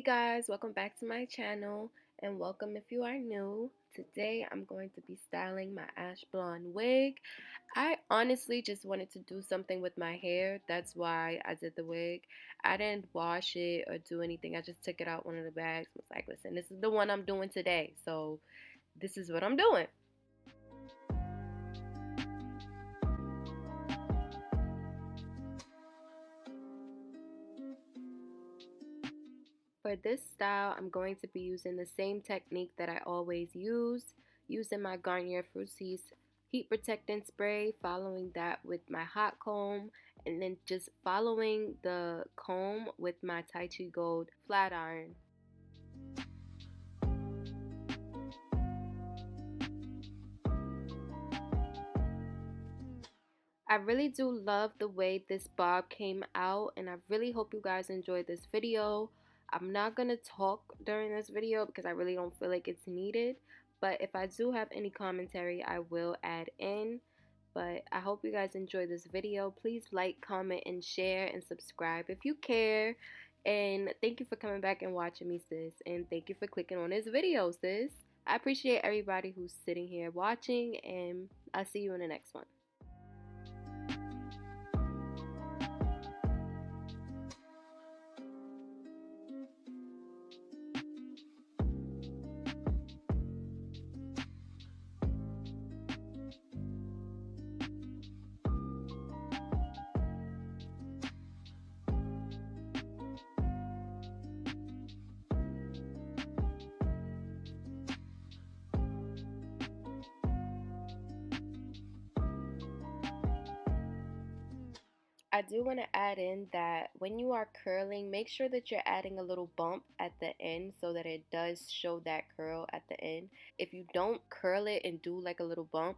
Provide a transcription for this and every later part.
Hey guys, welcome back to my channel and welcome if you are new. Today I'm going to be styling my Ash Blonde wig. I honestly just wanted to do something with my hair. That's why I did the wig. I didn't wash it or do anything. I just took it out one of the bags and was like, listen, this is the one I'm doing today. So this is what I'm doing. For this style, I'm going to be using the same technique that I always use, using my Garnier Fructis heat protectant spray, following that with my hot comb, and then just following the comb with my TYCHE Gold flat iron. I really do love the way this bob came out, and I really hope you guys enjoyed this video. I'm not going to talk during this video because I really don't feel like it's needed, but if I do have any commentary, I will add in. But I hope you guys enjoy this video. Please like, comment, and share, and subscribe if you care. And thank you for coming back and watching me, sis. And thank you for clicking on this video, sis. I appreciate everybody who's sitting here watching, and I'll see you in the next one. I do want to add in that when you are curling, make sure that you're adding a little bump at the end so that it does show that curl at the end. If you don't curl it and do like a little bump,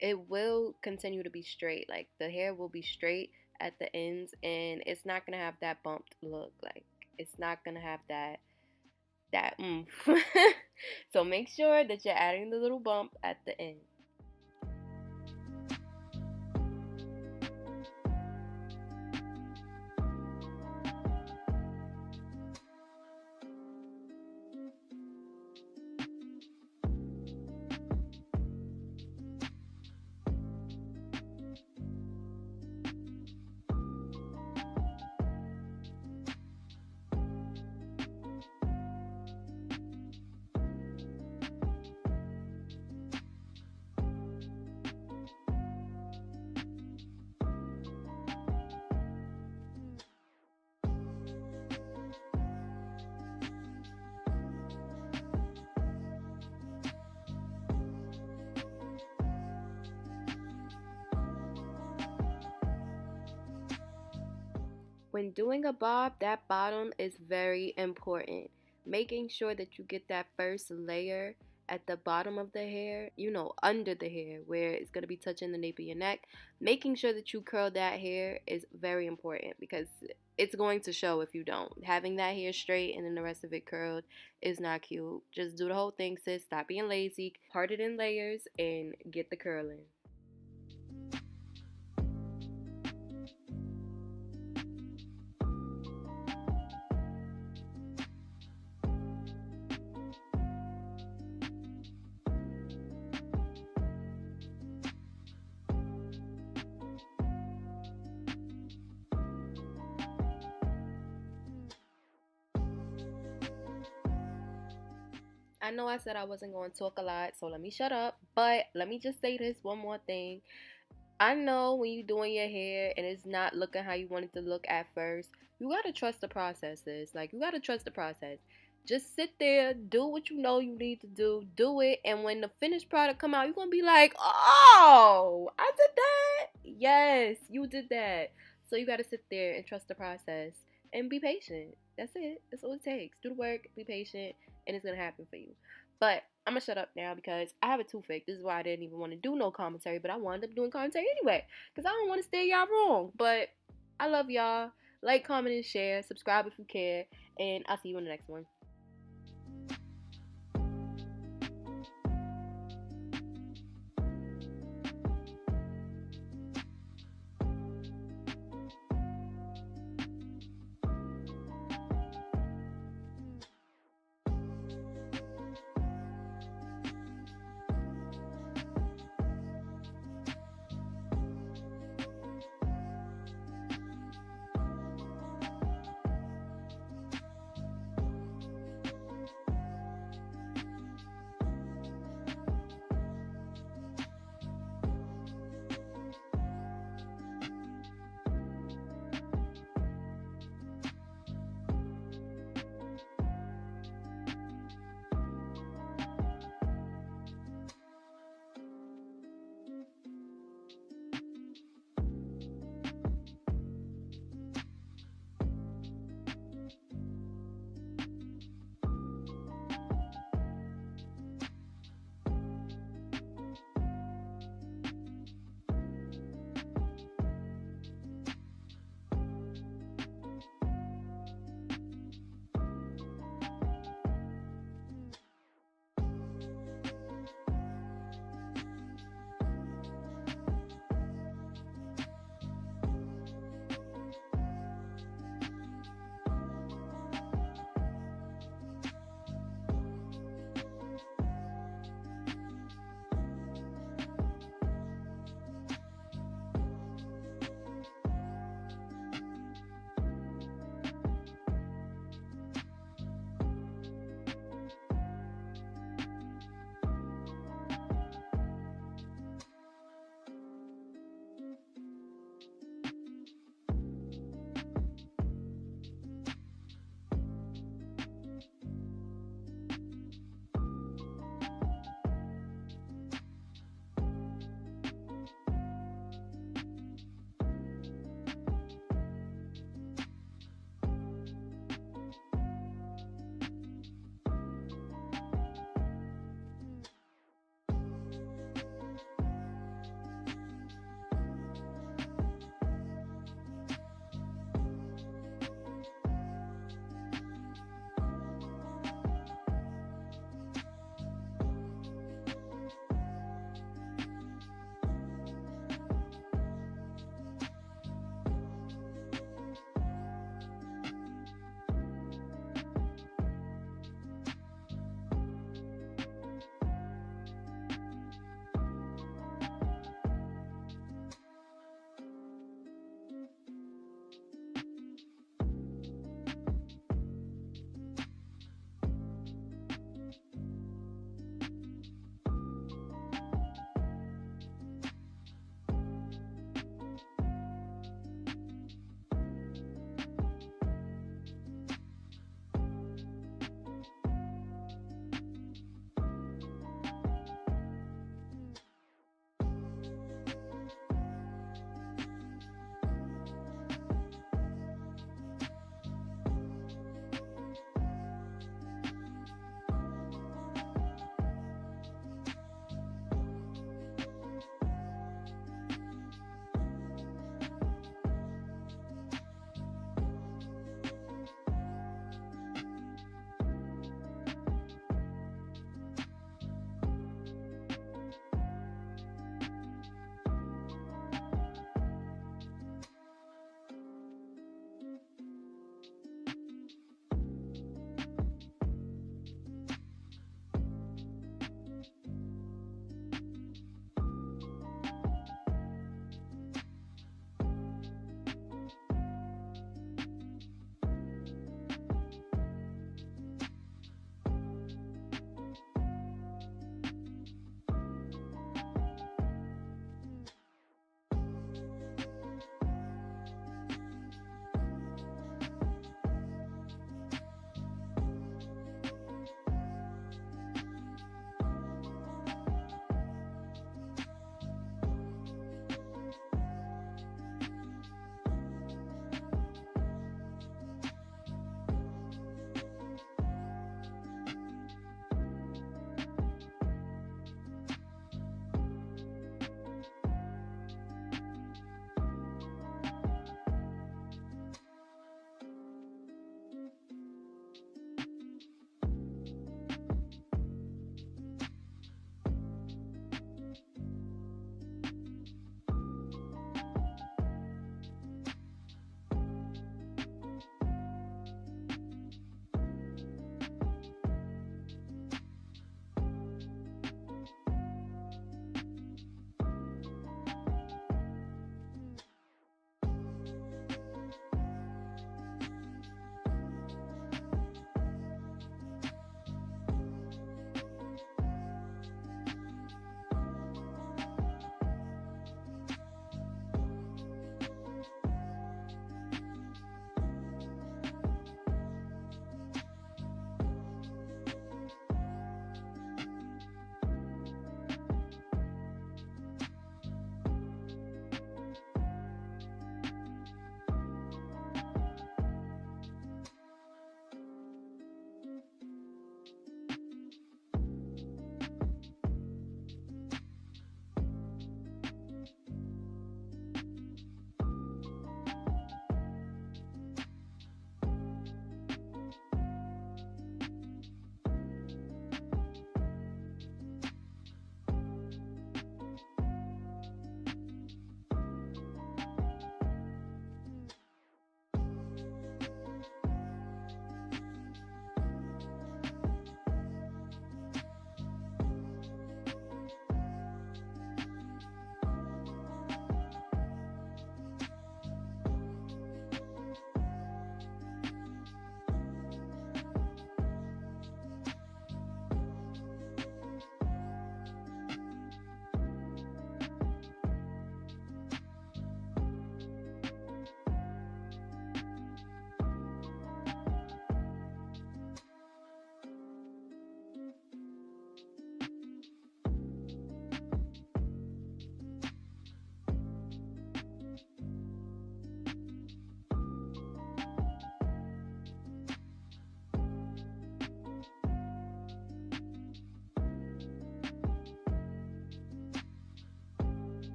it will continue to be straight. Like the hair will be straight at the ends and it's not going to have that bumped look. Like it's not going to have that oomph. So make sure that you're adding the little bump at the end. When doing a bob, that bottom is very important. Making sure that you get that first layer at the bottom of the hair, you know, under the hair where it's going to be touching the nape of your neck. Making sure that you curl that hair is very important because it's going to show if you don't. Having that hair straight and then the rest of it curled is not cute. Just do the whole thing, sis. Stop being lazy. Part it in layers and get the curling. I know I said I wasn't going to talk a lot, so let me shut up. But let me just say this one more thing. I know when you're doing your hair and it's not looking how you want it to look at first, you got to trust the processes. Like, you got to trust the process. Just sit there, do what you know you need to do it. And when the finished product come out, you're going to be like, oh, I did that. Yes, you did that. So you got to sit there and trust the process and be patient. That's it. That's all it takes. Do the work, be patient, and it's going to happen for you. But I'm going to shut up now because I have a toothache. This is why I didn't even want to do no commentary, but I wound up doing commentary anyway because I don't want to steer y'all wrong. But I love y'all. Like, comment, and share. Subscribe if you care. And I'll see you in the next one.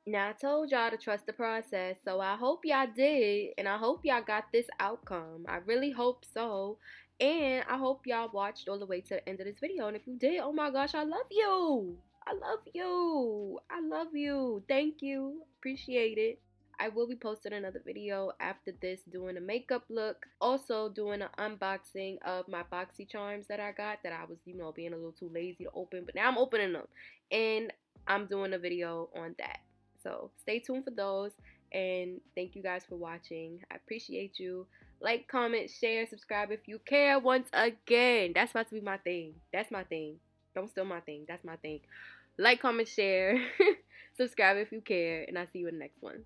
Now, I told y'all to trust the process, so I hope y'all did, and I hope y'all got this outcome. I really hope so. And I hope y'all watched all the way to the end of this video. And if you did, oh my gosh, I love you. I love you. I love you. Thank you. Appreciate it. I will be posting another video after this doing a makeup look. Also doing an unboxing of my boxy charms that I got that I was, being a little too lazy to open. But now I'm opening them. And I'm doing a video on that. So stay tuned for those. And thank you guys for watching. I appreciate you. Like, comment, share, subscribe if you care. Once again, that's about to be my thing. That's my thing. Don't steal my thing. That's my thing. Like, comment, share, subscribe if you care. And I'll see you in the next one.